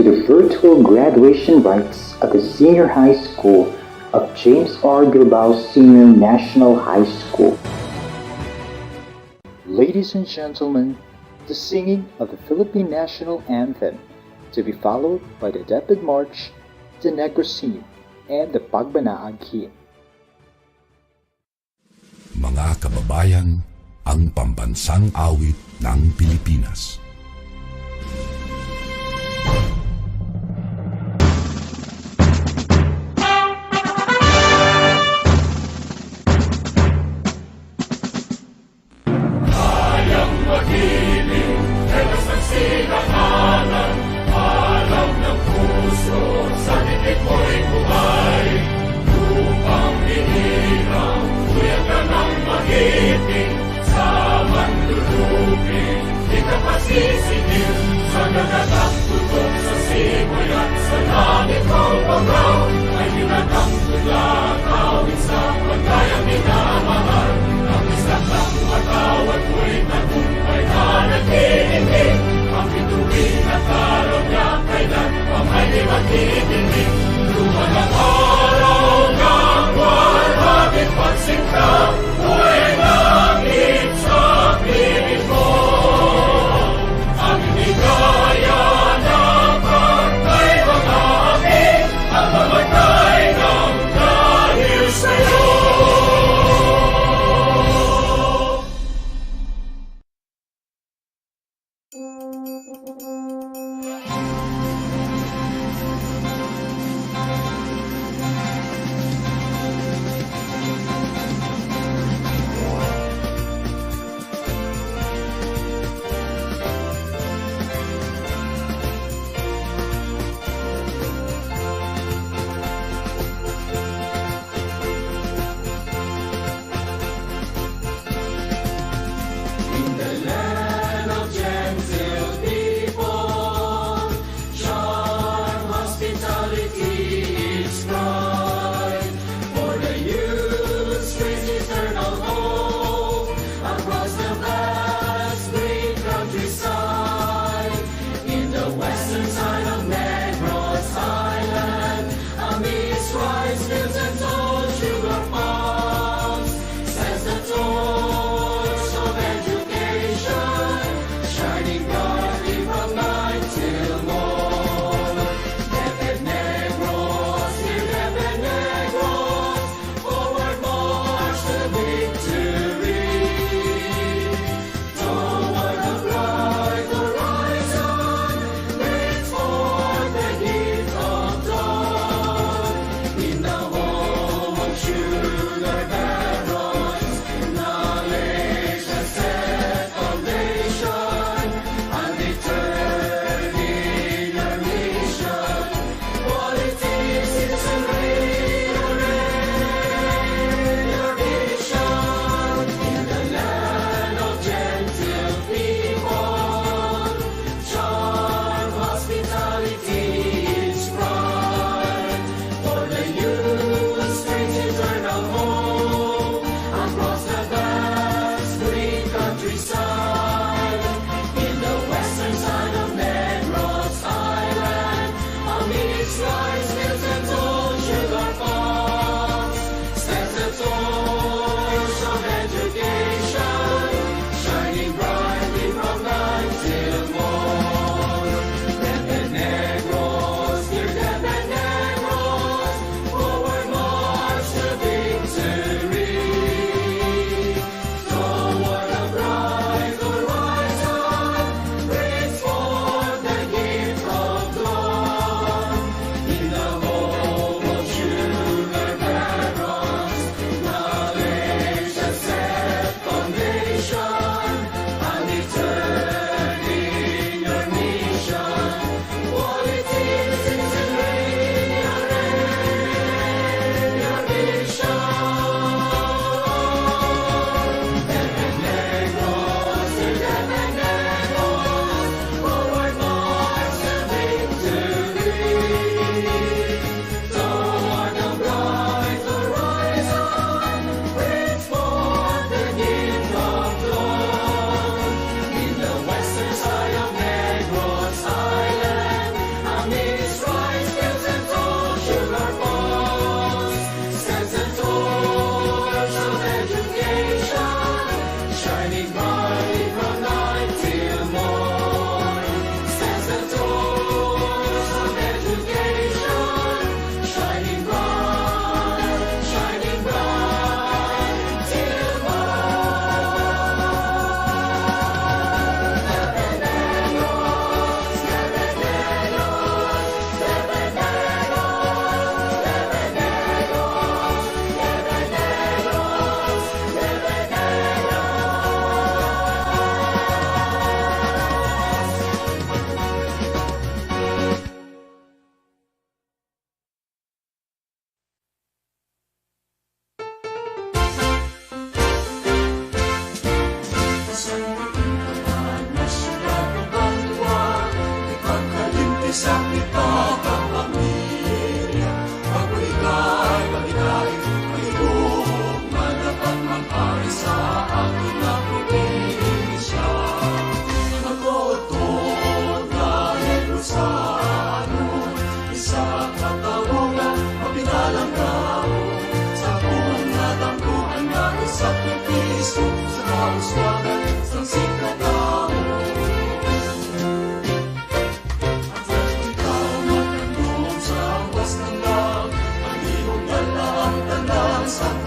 to the virtual graduation rites at the Senior High School of James R. Bilbao Senior National High School. Ladies and gentlemen, the singing of the Philippine National Anthem, to be followed by the Deped March, the Negro Scene, and the Pagbanaag Hymn. Mga kababayan, ang pambansang awit ng Pilipinas. Sa manlulupin, di ka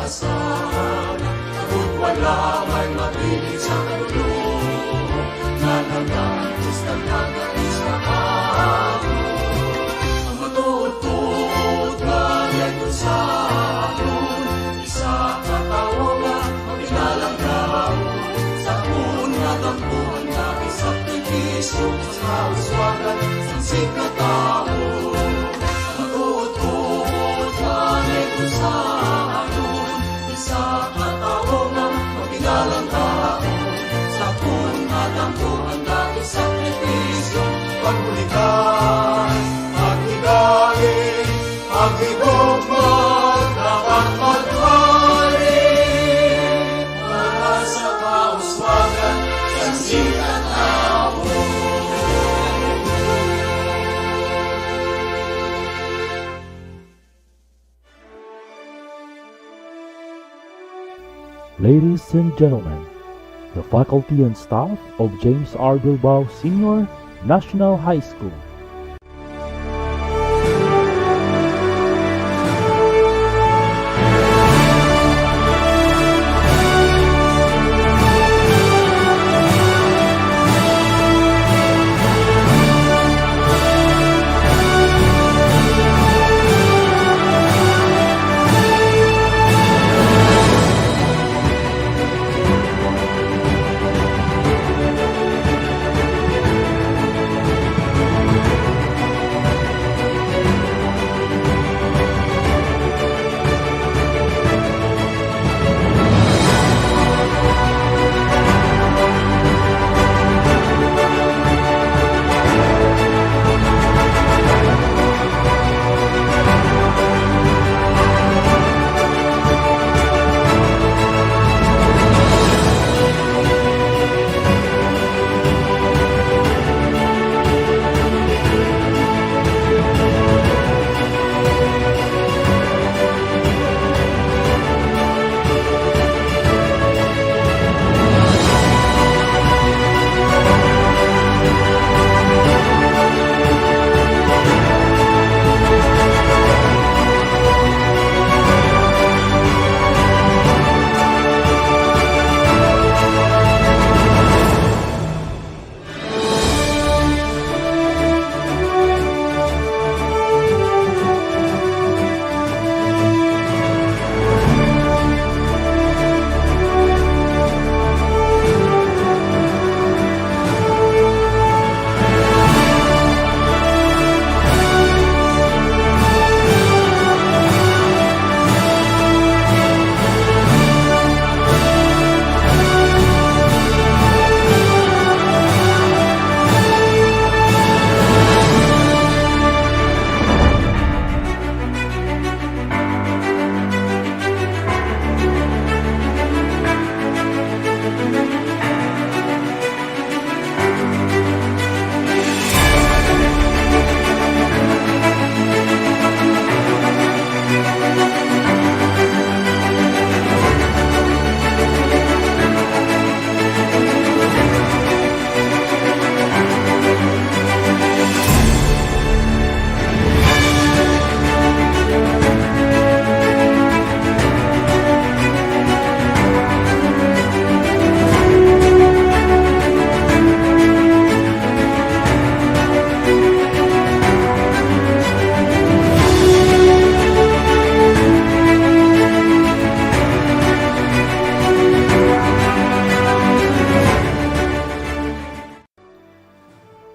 asahan, abot wala may mabilis sa kalulong, nalagaan gusto na nais makahago. Ang matuod-tuod nga neto sa aton, isa katawagan, maginalang taon, sa unang dampuan na isakripisyo, sa kauswagan, sansig na taon. Ang matuod-tuod nga neto sa aton, isa katawagan, maginalang taon, sa unang dampuan na isakripisyo, paghulikan, paghigaling, paghigugmag, dapat maghari, para sa kauswagan, sansig na taon. Ladies and gentlemen, the faculty and staff of James R. Bilbao Senior National High School.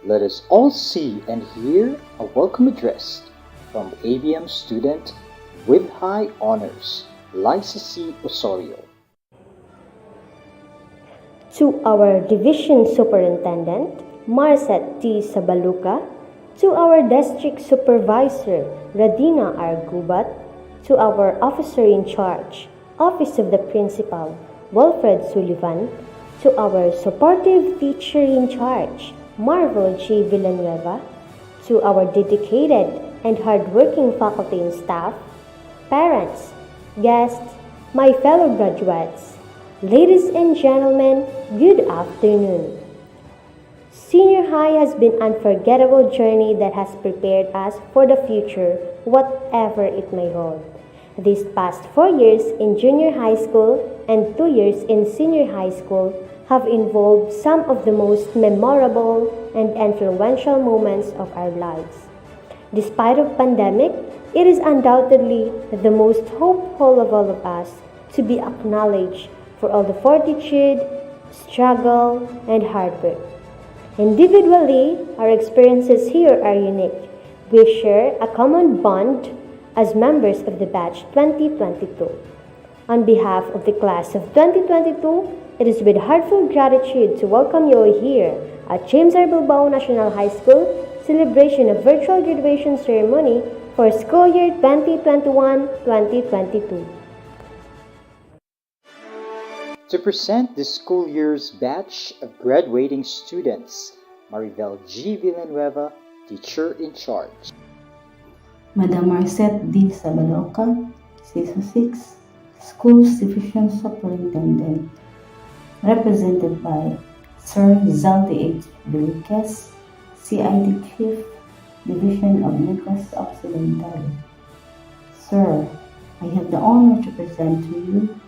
Let us all see and hear a welcome address from ABM student with high honors, Liza C. Osorio. To our Division Superintendent, Marcet T. Sabaluca, to our District Supervisor, Radina R. Gubat, to our Officer in Charge, Office of the Principal, Wilfred Sullivan, to our Supportive Teacher in Charge, Marvel G. Villanueva, to our dedicated and hardworking faculty and staff, parents, guests, my fellow graduates, ladies and gentlemen, good afternoon. Senior high has been an unforgettable journey that has prepared us for the future, whatever it may hold. These past 4 years in junior high school and 2 years in senior high school have involved some of the most memorable and influential moments of our lives. Despite of pandemic, it is undoubtedly the most hopeful of all of us to be acknowledged for all the fortitude, struggle, and hard work. Individually, our experiences here are unique. We share a common bond as members of the batch 2022. On behalf of the class of 2022, it is with heartfelt gratitude to welcome you here at James R. Bilbao National High School celebration of virtual graduation ceremony for school year 2021-2022. To present this school year's batch of graduating students, Maribel G. Villanueva, teacher in charge. Madam Marcet D. Sabaloca, CISO 6, Schools Division Superintendent, represented by Sir Zaldi H. Villegas, CID Chief, Division of Negros Occidental. Sir, I have the honor to present to you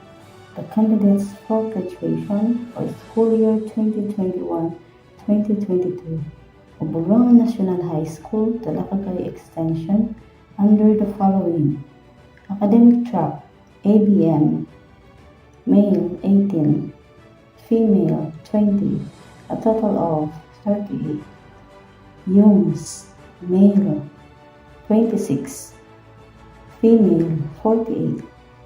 the candidates for graduation for school year 2021-2022 of Bulwangan National High School, Talacagay Extension under the following: academic track ABM, male 18, female 20, a total of 38. UMS, male 26, female 48,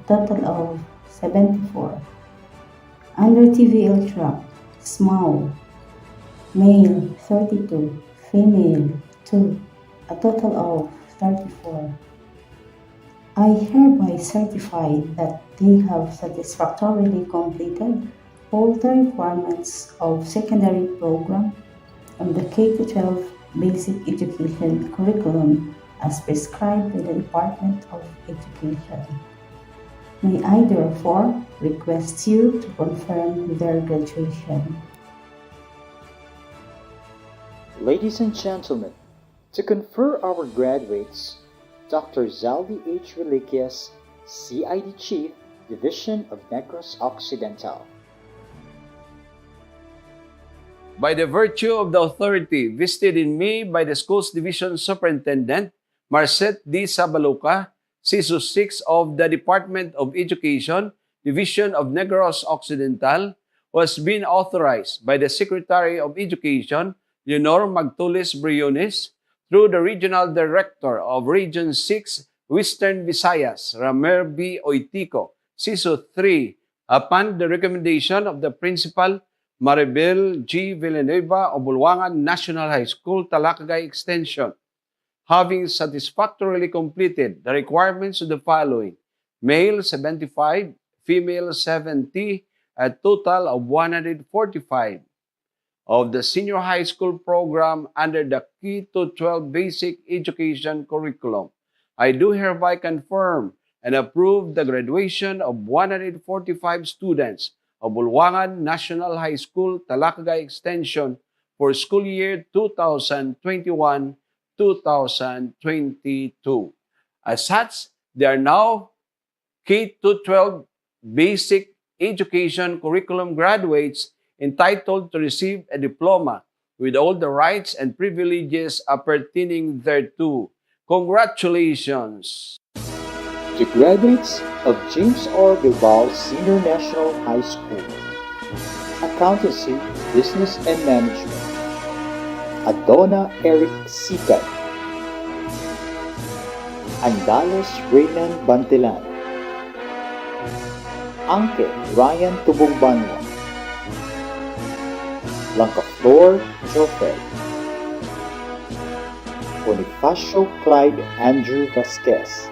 total of 74. Under TVL track, SMAU, male 32, female 2, a total of 34. I hereby certify that they have satisfactorily completed all the requirements of secondary program of the K-12 basic education curriculum as prescribed by the Department of Education. May I therefore request you to confirm their graduation. Ladies and gentlemen, to confer our graduates, Dr. Zaldi H. Reliquias, CID Chief, Division of Negros Occidental. By the virtue of the authority vested in me by the Schools Division Superintendent, Marcet D. Sabaloca, CISO 6 of the Department of Education, Division of Negros Occidental, who has been authorized by the Secretary of Education, Leonor Magtulis Briones, through the Regional Director of Region 6, Western Visayas, Ramer B. Oitico, CISO 3, upon the recommendation of the Principal, Maribel G. Villanueva of Bulwangan National High School, Talacagay Extension, having satisfactorily completed the requirements of the following: male 75, female 70, a total of 145. Of the senior high school program under the K-12 basic education curriculum, I do hereby confirm and approve the graduation of 145 students of Bulwangan National High School, Talacagay Extension for school year 2021-2022. As such, they are now K-12 basic education curriculum graduates entitled to receive a diploma with all the rights and privileges appertaining thereto. Congratulations! The graduates of James R. Bilbao Senior National High School, Accountancy, Business and Management, Adona Eric Sikat, Andales Reynan Bantilan, Angke Ryan Tubong-Banwa, Lancaflor Jofre, Bonifacio Clyde Andrew Vasquez,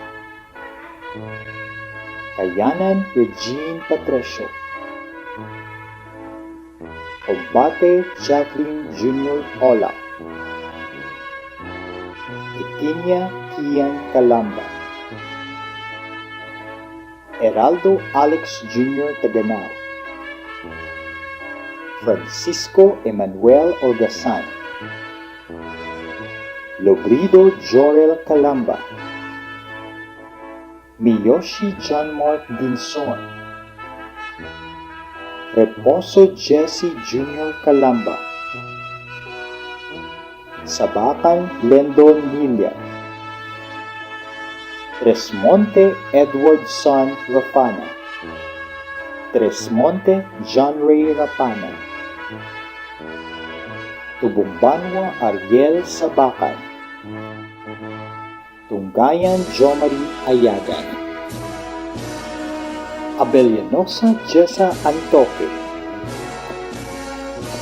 Kayanan Regine Patricio, Obate Jacqueline Jr. Ola, Ikinya Kian Calamba, Heraldo Alex Jr. Taganao, Francisco Emmanuel Olgasan, Lobrido Jorel Calamba, Miyoshi John Mark Dinson, Reposo Jesse Jr. Calamba, Sabakan Lendon Milia, Tresmonte Edward Son Rafana, Tresmonte John Ray Rapana, Tubumbanwa Ariel Sabakan, Tunggayan Jomari Ayagan, Abellanosa Jessa Antoque,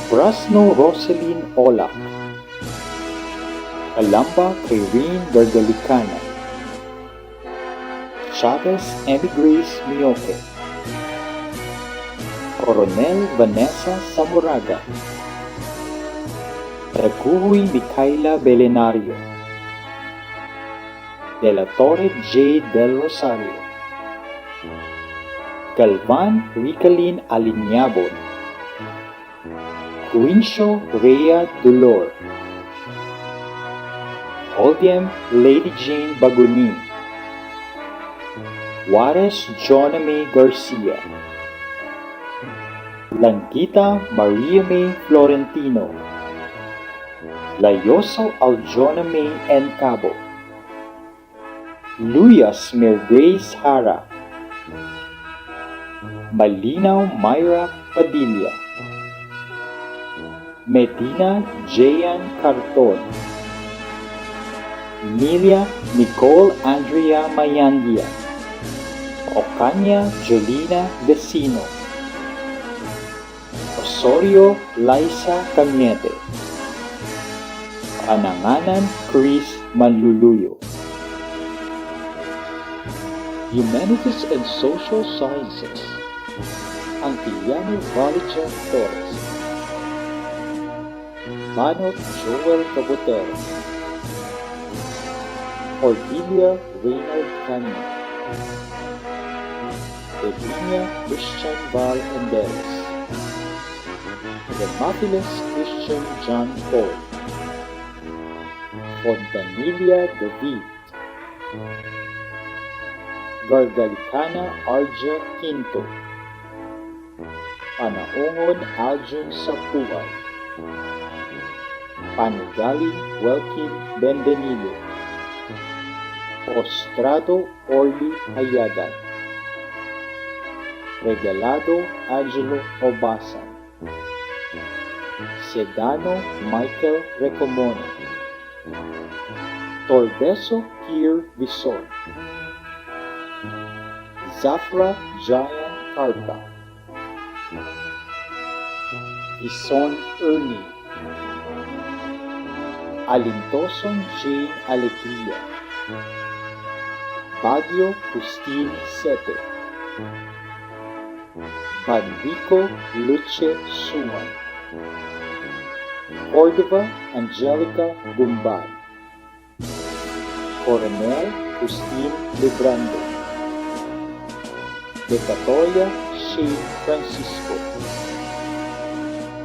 Brasno Roselyn Olak, Calamba Kyrene Gargalicana, Chavez Emmy Grace Mioque, Coronel Vanessa Samuraga, Recuhui Micaela Belenario, De la Torre J. Del Rosario, Galvan Ricalin Alinyabon, Quincio Rhea Dolor, Oldiem Lady Jane Bagunin, Juarez Joname Garcia, Langita Maria May Florentino, Layoso Aljona May Encabo, Luyas Mir Grace Hara, Malinaw Myra Padilla, Medina Jayan Carton, Milia Nicole Andrea Mayandia, Ocania Jolina Vecino, Osorio Liza Cañete, Ananganan Chris Manluluyo. Humanities and Social Sciences, Antiliano Valicha Torres, Manot Joel Cabotero, Ortilia Reynald Cano, Evinia Christian Val Enderes, Demophiles Christian John Paul, Fontanilia David, Gargalicana Arja Quinto, Panaungon Aljun Sapuan, Panugali Welkin Bendenillo, Ostrado Orly Hayagan, Regalado Angelo Obasan, Sedano Michael Recomono, Torbeso Kier Vison, Zafra Jayan Carta, Ison Ernie, Alintoson Jane Alegría, Baguio Christine Sete, Bandico Luce Suman, Cordova Angelica Gumbay, Coronel Christine Librando, Decatoria Shane Francisco,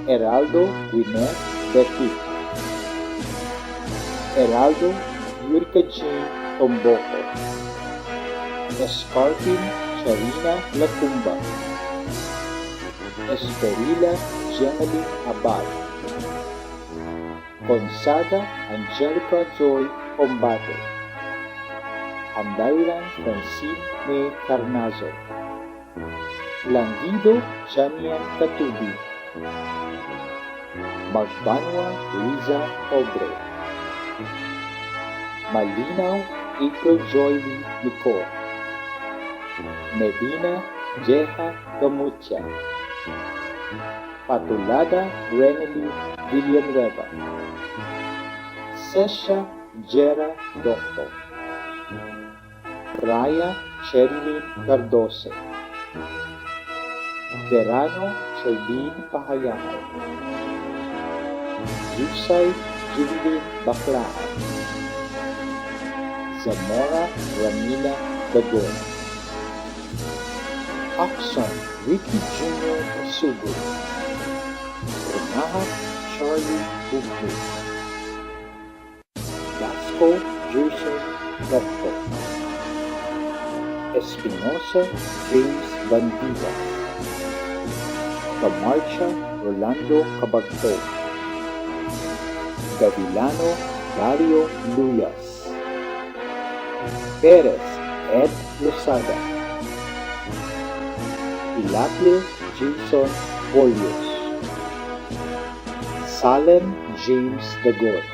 Heraldo Gwyneth Betty, Heraldo Yurika Jane Tomboco, Escarpin Charina Lacumba, Esperila Gemily Abad, Gonzaga Angelica Joy Combate, Andairan Francine May Carnazo, Langido Janian Katubi, Magbanwa Riza Obre, Malinaw April Joy Nicole, Medina Jeha Gamucha, Patulada Renely Villanueva, Sesha Jera Doctor, Raya Cherilyn Cardoso, Verano Charlene Pahayahan, Yusay Jubilin Baclaan, Zamora Ramila Dagon, Axon Ricky Jr. Kasugo, Renaha Charlie Bugbo, Dasco Jerson Doctor, Espinosa James Bandivas, Camarcha Rolando Cabagto, Gavilano Dario Luyas, Perez Ed Losada, Ilapil Jason Boyos, Salem James Dagon,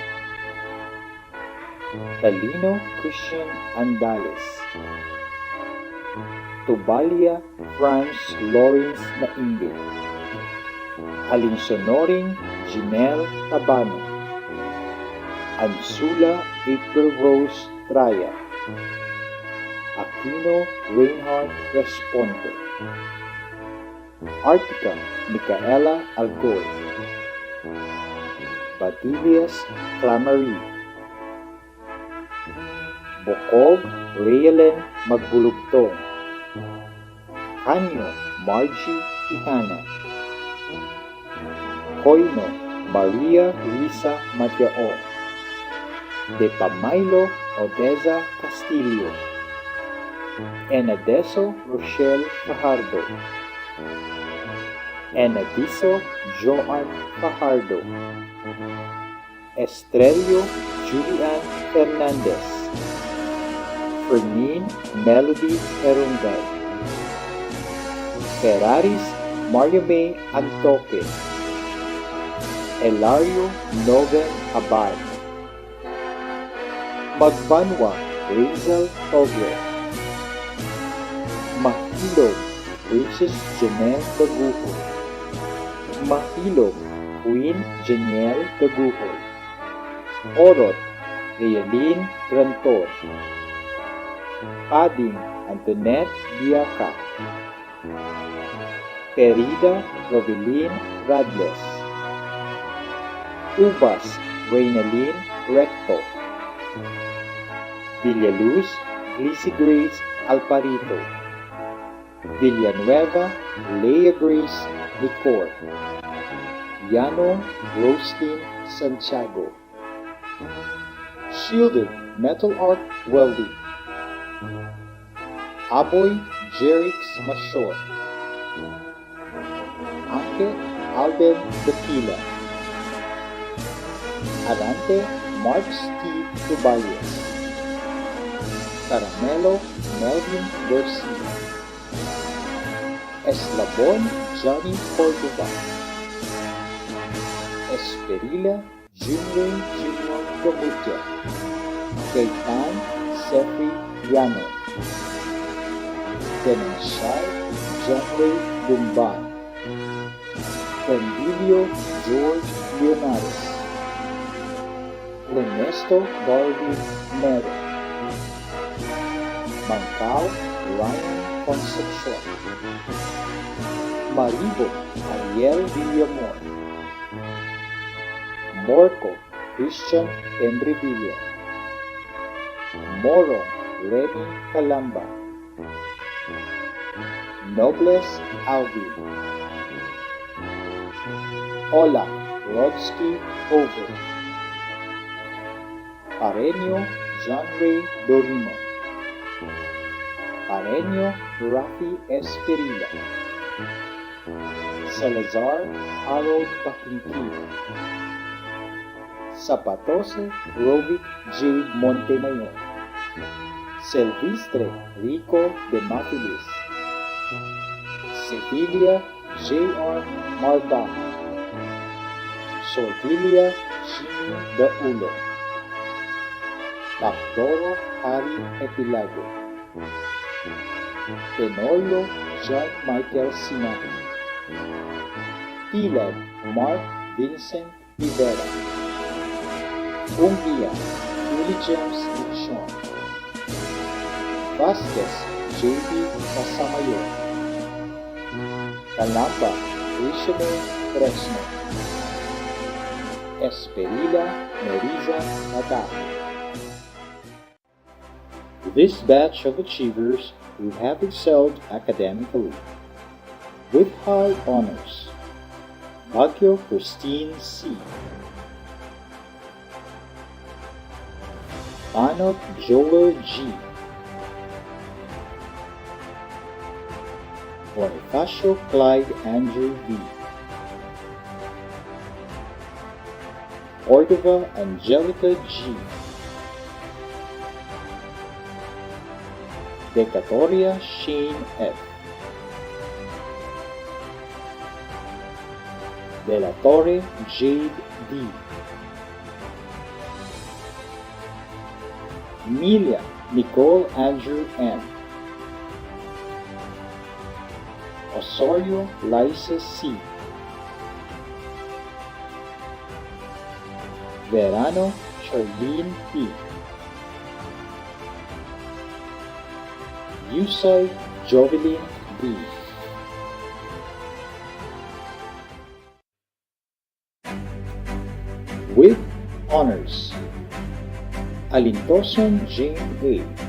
Talino Christian Andales, Tubalia Franz Lawrence Nainge, Alinsonoring Ginelle Tabano, Ansula April Rose Traya, Aquino Reinhard Responte, Artica Micaela Algoy, Badilias Clamarie, Bokog Rayelen Magbulugtong, Canyo Margie Ihana, Coino Maria Luisa Matiao, De Pamailo Odeza Castillo, Enadeso Rochelle Fajardo, Enadiso Joan Fajardo, Estrelio Julian Fernandez, Fermin Melody Herungay, Ferraris Mario May Antoque, Elario Noven Abad, Magbanwa Rizal Togre, Mahilog Princess Janelle Daguhoy, Mahilog Queen Janiel Daguhoy, Orot Realin Granton, Pading Antoinette Biaca, Perida Rovelin Radles, Ubas Reynalyn Recto, Villaluz Glissy Grace Alparito, Villanueva Leia Grace Nicor, Yanong Roslyn Santiago, Shielded Metal Art Welding, Aboy Jerix Mashor, Anke Alben Tequila, Arante Mark Steve Tobias, Caramelo Melvin Garcia, Eslabon Johnny Cordova, Esperila Junway Junior Gamutia, Kaitan Sefri Yano, Denenshai Johnway Dumban, Candilio George Leonaris, Ernesto Darwin Mero, Mancao Ryan Concepcion, Maribo Ariel Villamor, Morco Christian Henry Villa, Moro Remy Calamba, Nobles Alvin, Ola Rodsky Over, Pareño John Ray Dorimo, Pareño Rafi Esperilla, Salazar Harold Paquinquino, Zapatose Rovic J. Montemayor, Silvestre Rico de Mafilis, Sevilla J.R. Marbaja, Sordilia Jimmy de Ulo, Pacdoro Harry Epilago, Tenorio John Michael Sinapi, Tilad Mark Vincent Rivera, Ungia Julie James Dixon, Vasquez J.B. Casamayor, Calamba Christopher Fresno, Esperila Meriza Nadal. This batch of achievers who have excelled academically with high honors: Baguio Christine C., Anok Joel G., Bonifacio Clyde Andrew V. Cordova Angelica G. Decatoria Shane F. De la Torre Jade D. Emilia Nicole Andrew M. Osorio Liza C. Verano Charlene P. Yusay Jovelyn B. With honors, Alintoson Jane A.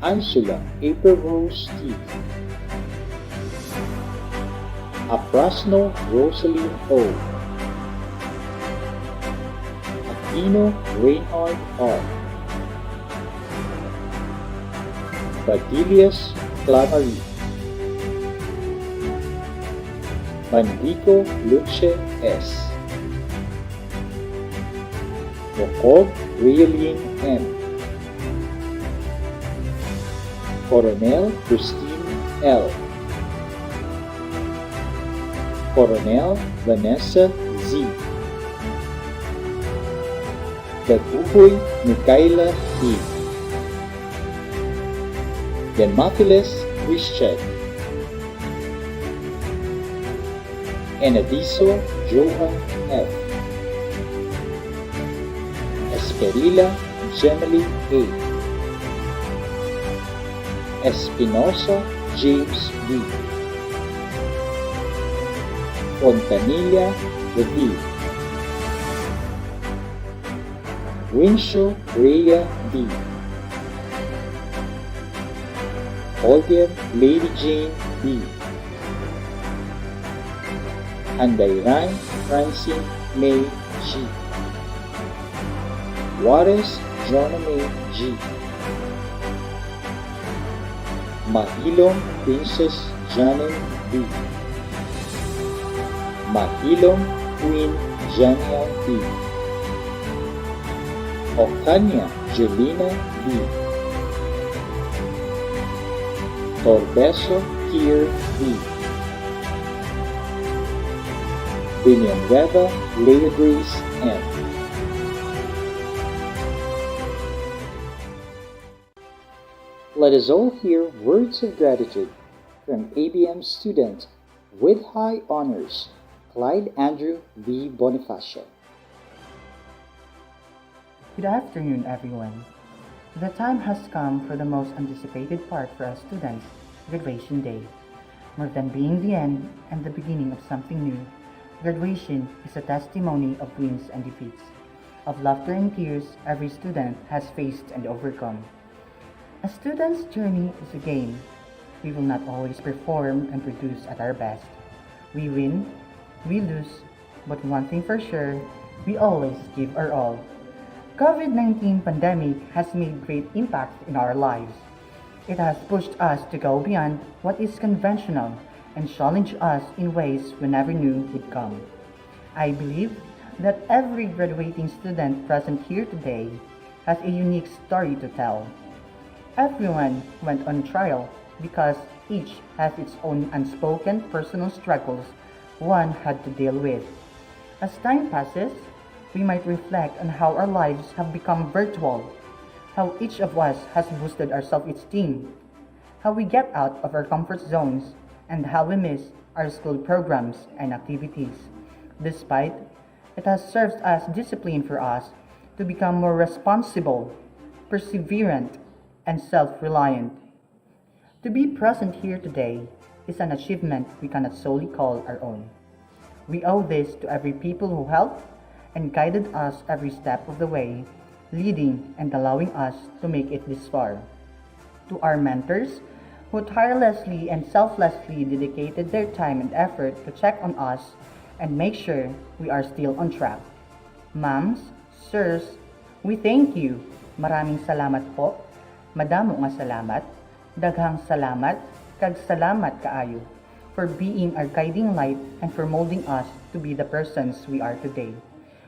Ansula April Rose T. Aprasno Rosaline O. Aquino Reinhard R. Badilias Clamarie. Bandico Luce S. Bocog Realing M. Coronel Christine L. Coronel Vanessa Z. Daguhoy Micaela E. Demophiles Christian. Enadiso Johan F. Esperila Gemily A. Espinosa James B. Fontanilla David. Winshaw Rhea B. Older Lady Jane B. Andairan Francine May G. Juarez Jonna May G. Mahilong Princess Janet B. Mahilong Queen Jania B. Octania Jelena B. Torbeso Kier B. Villanueva Lea Grace M. Let us all hear words of gratitude from ABM student with high honors, Clyde Andrew V. Bonifacio. Good afternoon, everyone. The time has come for the most anticipated part for us students, graduation day. More than being the end and the beginning of something new, graduation is a testimony of wins and defeats, of laughter and tears every student has faced and overcome. A student's journey is a game. We will not always perform and produce at our best. We win, we lose, but one thing for sure, we always give our all. COVID-19 pandemic has made great impact in our lives. It has pushed us to go beyond what is conventional and challenge us in ways we never knew would come. I believe that every graduating student present here today has a unique story to tell. Everyone went on trial because each has its own unspoken personal struggles one had to deal with. As time passes, we might reflect on how our lives have become virtual, how each of us has boosted our self-esteem, how we get out of our comfort zones, and how we miss our school programs and activities. Despite, it has served as discipline for us to become more responsible, perseverant, and self-reliant. To be present here today is an achievement we cannot solely call our own. We owe this to every people who helped and guided us every step of the way, leading and allowing us to make it this far. To our mentors, who tirelessly and selflessly dedicated their time and effort to check on us and make sure we are still on track. Ma'ams, sirs, we thank you. Maraming salamat po. Madamo nga salamat. Daghang salamat, kag salamat kaayo, for being our guiding light and for molding us to be the persons we are today.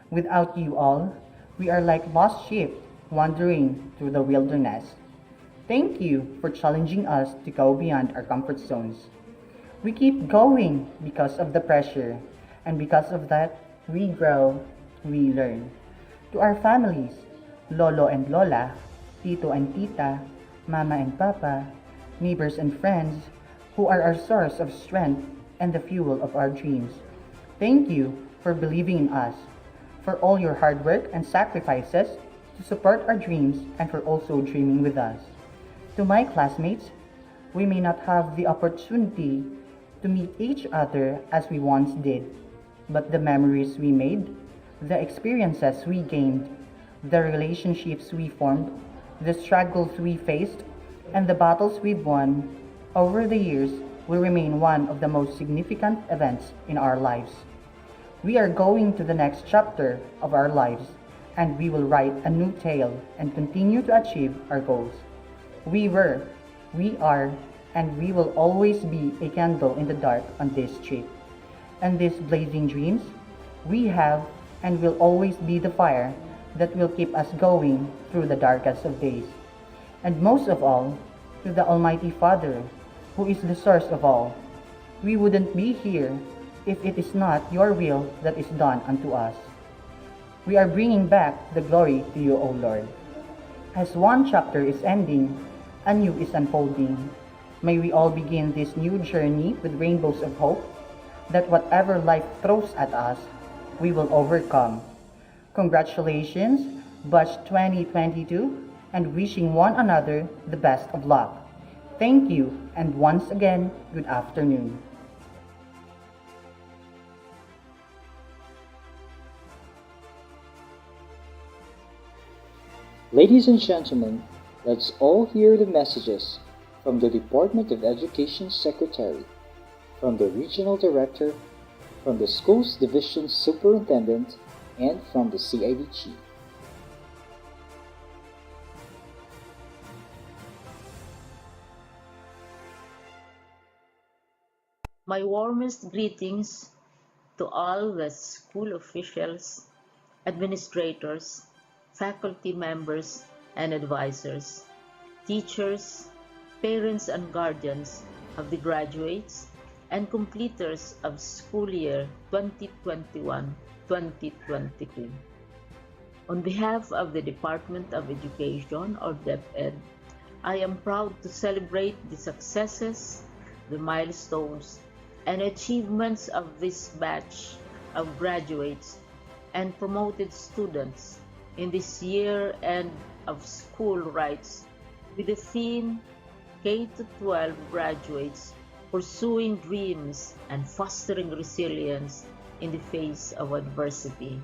Without you all, we are like lost sheep wandering through the wilderness. Thank you for challenging us to go beyond our comfort zones. We keep going because of the pressure, and because of that, we grow, we learn. To our families, Lolo and Lola, Tito and Tita, Mama and Papa, neighbors and friends, who are our source of strength and the fuel of our dreams. Thank you for believing in us, for all your hard work and sacrifices to support our dreams and for also dreaming with us. To my classmates, we may not have the opportunity to meet each other as we once did, but the memories we made, the experiences we gained, the relationships we formed, the struggles we faced, and the battles we've won over the years will remain one of the most significant events in our lives. We are going to the next chapter of our lives, and we will write a new tale and continue to achieve our goals. We were, we are, and we will always be a candle in the dark on this trip. And these blazing dreams, we have and will always be the fire that will keep us going through the darkest of days. And most of all, to the Almighty Father, who is the source of all. We wouldn't be here if it is not your will that is done unto us. We are bringing back the glory to you, O Lord. As one chapter is ending, a new is unfolding. May we all begin this new journey with rainbows of hope, that whatever life throws at us, we will overcome. Congratulations, Batch 2022, and wishing one another the best of luck. Thank you, and once again, good afternoon. Ladies and gentlemen, let's all hear the messages from the Department of Education Secretary, from the Regional Director, from the Schools Division Superintendent, and from the CID Chief. My warmest greetings to all the school officials, administrators, faculty members and advisors, teachers, parents and guardians of the graduates and completers of school year 2021-2022. On behalf of the Department of Education, or DepEd, I am proud to celebrate the successes, the milestones, and achievements of this batch of graduates and promoted students in this year end of school rights with the theme K-12 graduates pursuing dreams and fostering resilience in the face of adversity.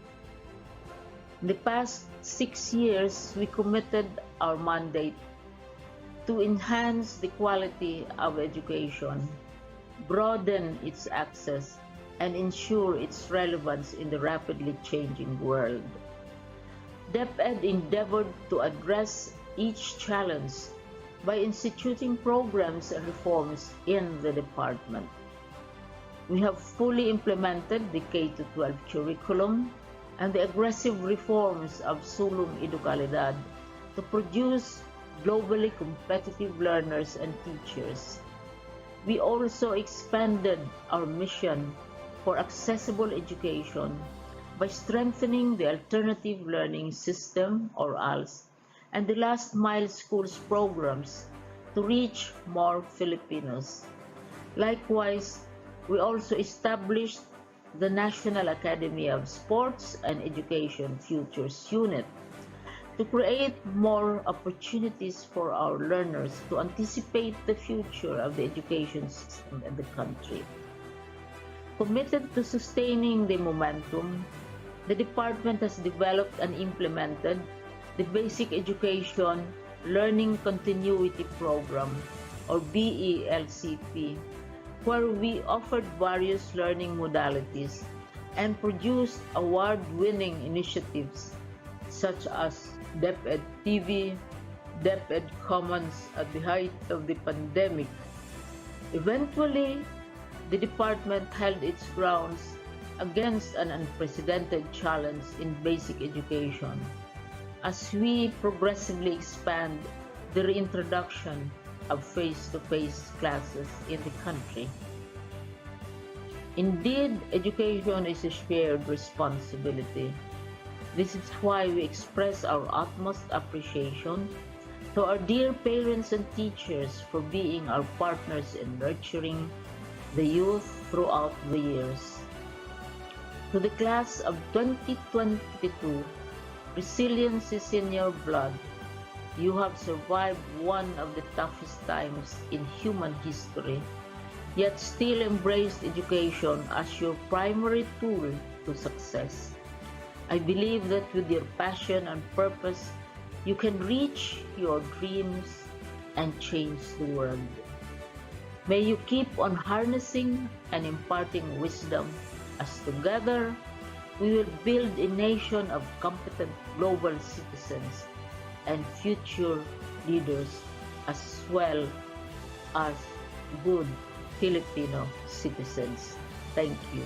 In the past 6 years, we committed our mandate to enhance the quality of education, broaden its access, and ensure its relevance in the rapidly changing world. DepEd endeavored to address each challenge by instituting programs and reforms in the department. We have fully implemented the K-12 curriculum and the aggressive reforms of Sulong Educalidad to produce globally competitive learners and teachers. We also expanded our mission for accessible education by strengthening the Alternative Learning System, or ALS, and the Last Mile Schools programs to reach more Filipinos. Likewise, we also established the National Academy of Sports and Education Futures Unit to create more opportunities for our learners to anticipate the future of the education system in the country. Committed to sustaining the momentum, the department has developed and implemented the Basic Education Learning Continuity Program, or BELCP, where we offered various learning modalities and produced award-winning initiatives such as DepEd TV, DepEd Commons at the height of the pandemic. Eventually, the department held its grounds against an unprecedented challenge in basic education as we progressively expand the reintroduction of face-to-face classes in the country. Indeed, education is a shared responsibility. This is why we express our utmost appreciation to our dear parents and teachers for being our partners in nurturing the youth throughout the years. To the class of 2022, resilience is in your blood. You have survived one of the toughest times in human history, yet still embraced education as your primary tool to success. I believe that with your passion and purpose, you can reach your dreams and change the world. May you keep on harnessing and imparting wisdom as together we will build a nation of competent global citizens and future leaders as well as good Filipino citizens. Thank you.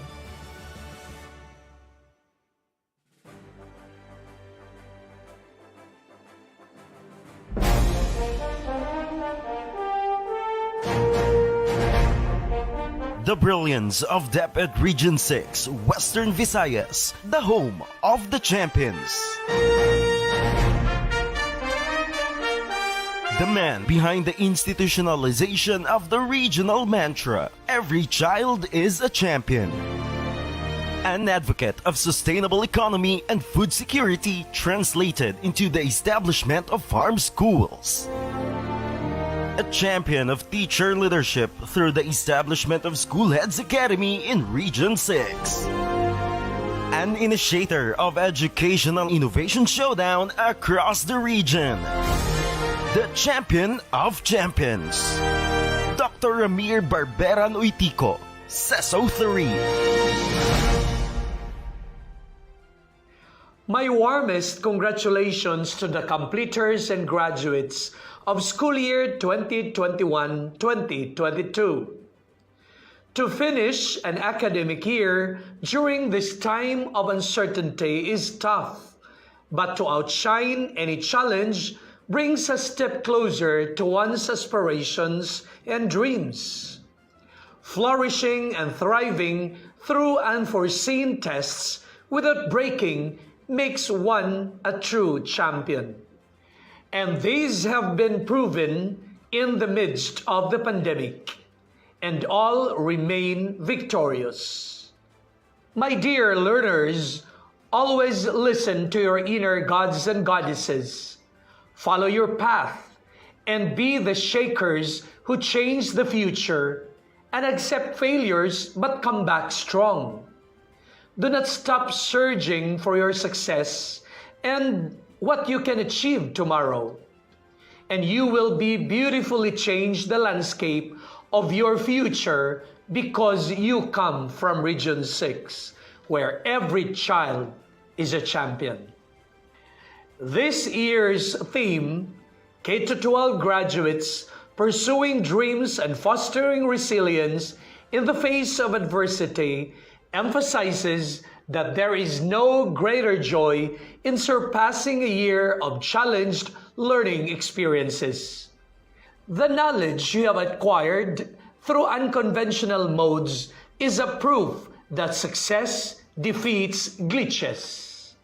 The brilliance of DepEd Region 6, Western Visayas, the home of the champions. The man behind the institutionalization of the regional mantra, every child is a champion. An advocate of sustainable economy and food security translated into the establishment of farm schools. A champion of teacher leadership through the establishment of School Heads Academy in Region 6. An initiator of educational innovation showdown across the region. The champion of champions. Dr. Ramir Barberan Uitico, CESO 3. My warmest congratulations to the completers and graduates of school year 2021-2022. To finish an academic year during this time of uncertainty is tough, but to outshine any challenge brings a step closer to one's aspirations and dreams. Flourishing and thriving through unforeseen tests without breaking makes one a true champion. And these have been proven in the midst of the pandemic, and all remain victorious. My dear learners, always listen to your inner gods and goddesses. Follow your path and be the shakers who change the future and accept failures but come back strong. Do not stop searching for your success and what you can achieve tomorrow, and you will be beautifully change the landscape of your future because you come from Region 6, where every child is a champion. This year's theme, K-12 graduates pursuing dreams and fostering resilience in the face of adversity, emphasizes that there is no greater joy in surpassing a year of challenged learning experiences. The knowledge you have acquired through unconventional modes is a proof that success defeats glitches.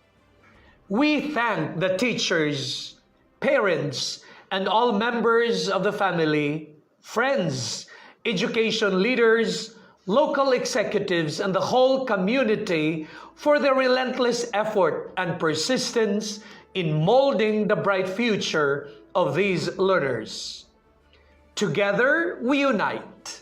We thank the teachers, parents, and all members of the family, friends, education leaders, local executives, and the whole community for their relentless effort and persistence in molding the bright future of these learners. Together we unite,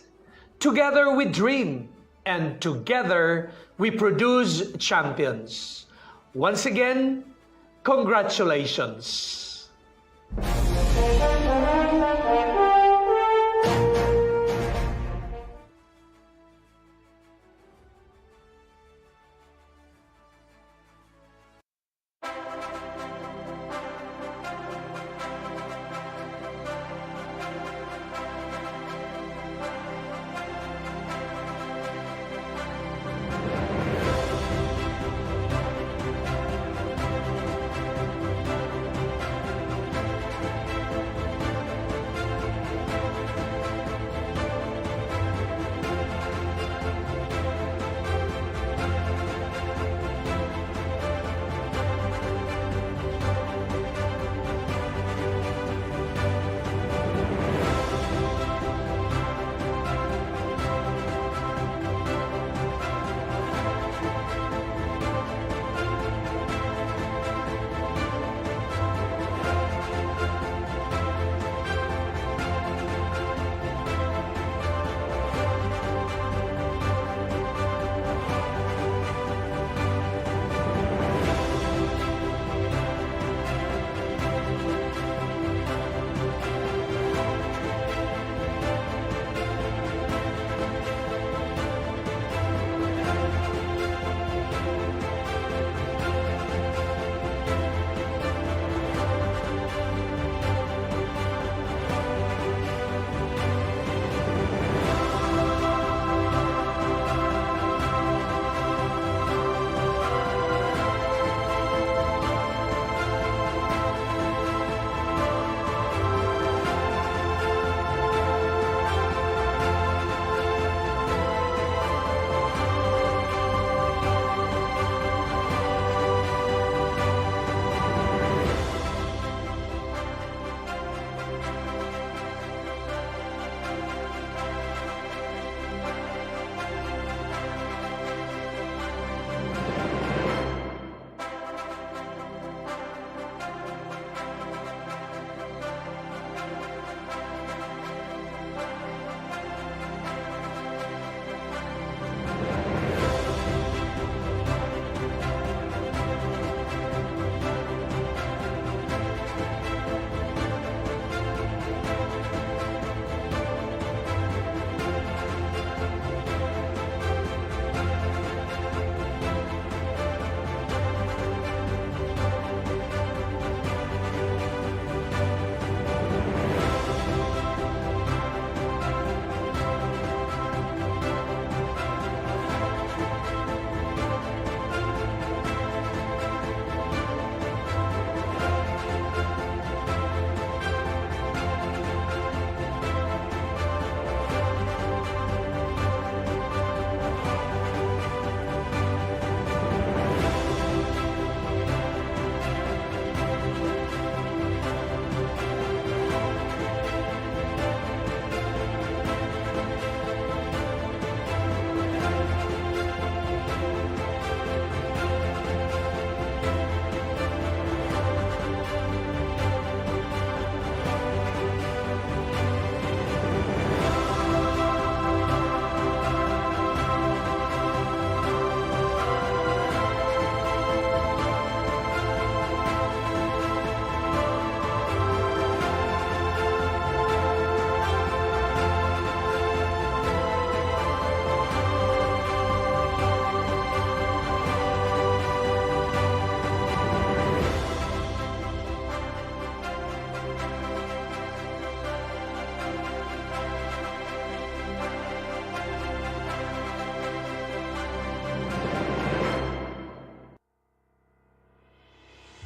together we dream, and together we produce champions. Once again, congratulations.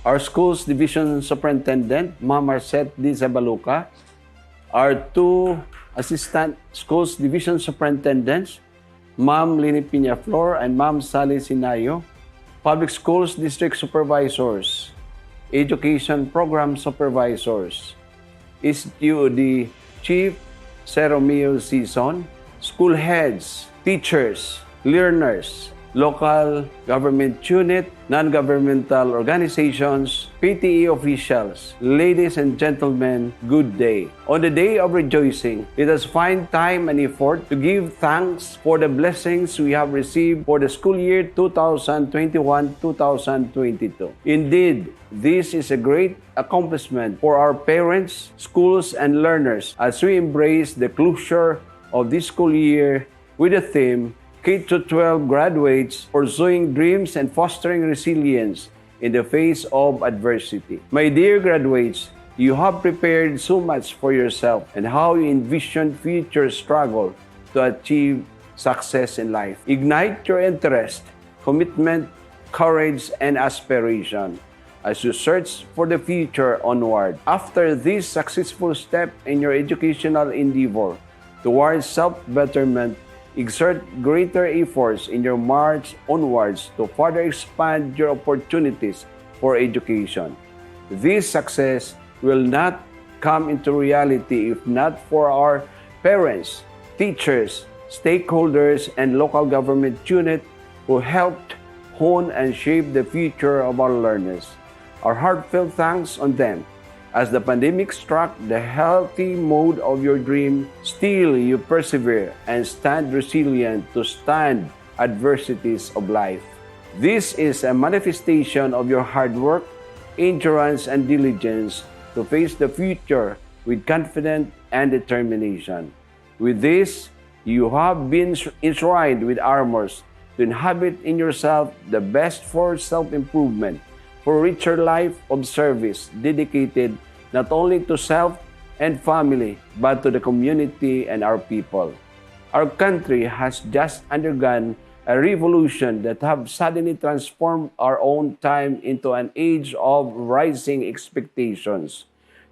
our school's division superintendent, Ma'am Marcet D. Zabaluca, our two assistant schools division superintendents, Ma'am Lini Piñaflor and Ma'am Sally Sinayo, public schools district supervisors, education program supervisors, SUD Chief Sir Romeo Season, school heads, teachers, learners, local government unit, non-governmental organizations, PTE officials, ladies and gentlemen, good day. On the day of rejoicing, let us find time and effort to give thanks for the blessings we have received for the school year 2021-2022. Indeed, this is a great accomplishment for our parents, schools, and learners as we embrace the closure of this school year with the theme K-12 graduates pursuing dreams and fostering resilience in the face of adversity. My dear graduates, you have prepared so much for yourself and how you envision future struggle to achieve success in life. Ignite your interest, commitment, courage, and aspiration as you search for the future onward. After this successful step in your educational endeavor towards self-betterment, exert greater efforts in your march onwards to further expand your opportunities for education. This success will not come into reality if not for our parents, teachers, stakeholders, and local government unit who helped hone and shape the future of our learners. Our heartfelt thanks on them. As the pandemic struck the healthy mode of your dream, still you persevere and stand resilient to stand adversities of life. This is a manifestation of your hard work, endurance, and diligence to face the future with confidence and determination. With this, you have been enshrined with armors to inhabit in yourself the best for self-improvement, for richer life of service dedicated not only to self and family, but to the community and our people. Our country has just undergone a revolution that have suddenly transformed our own time into an age of rising expectations.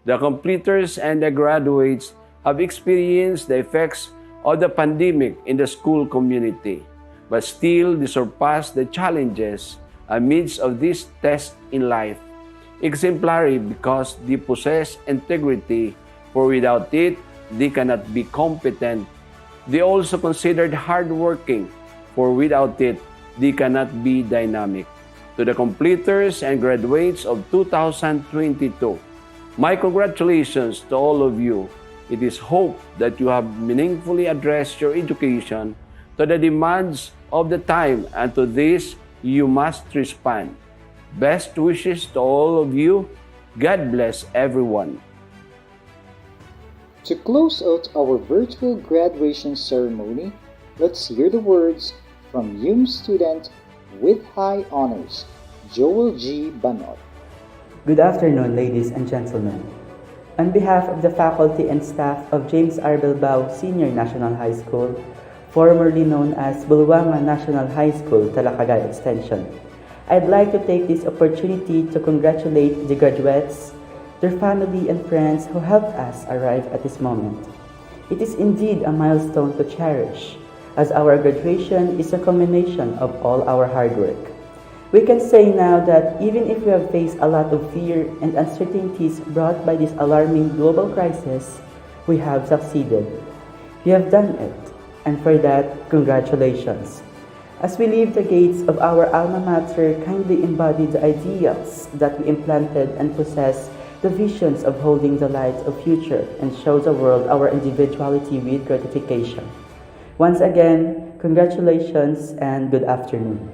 The completers and the graduates have experienced the effects of the pandemic in the school community, but still they surpass the challenges amidst of this test in life. Exemplary because they possess integrity, for without it, they cannot be competent. They also considered hardworking, for without it, they cannot be dynamic. To the completers and graduates of 2022, my congratulations to all of you. It is hoped that you have meaningfully addressed your education to the demands of the time, and to this, you must respond. Best wishes to all of you. God bless everyone. To close out our virtual graduation ceremony, let's hear the words from YUM student with high honors, Joel G. Banot. Good afternoon, ladies and gentlemen. On behalf of the faculty and staff of James R. Bilbao Senior National High School, formerly known as Bulwangan National High School, Talacagay Extension, I'd like to take this opportunity to congratulate the graduates, their family and friends who helped us arrive at this moment. It is indeed a milestone to cherish, as our graduation is a culmination of all our hard work. We can say now that even if we have faced a lot of fear and uncertainties brought by this alarming global crisis, we have succeeded. We have done it, and for that, congratulations. As we leave the gates of our alma mater, kindly embody the ideals that we implanted and possess the visions of holding the light of future and show the world our individuality with gratification. Once again, congratulations and good afternoon.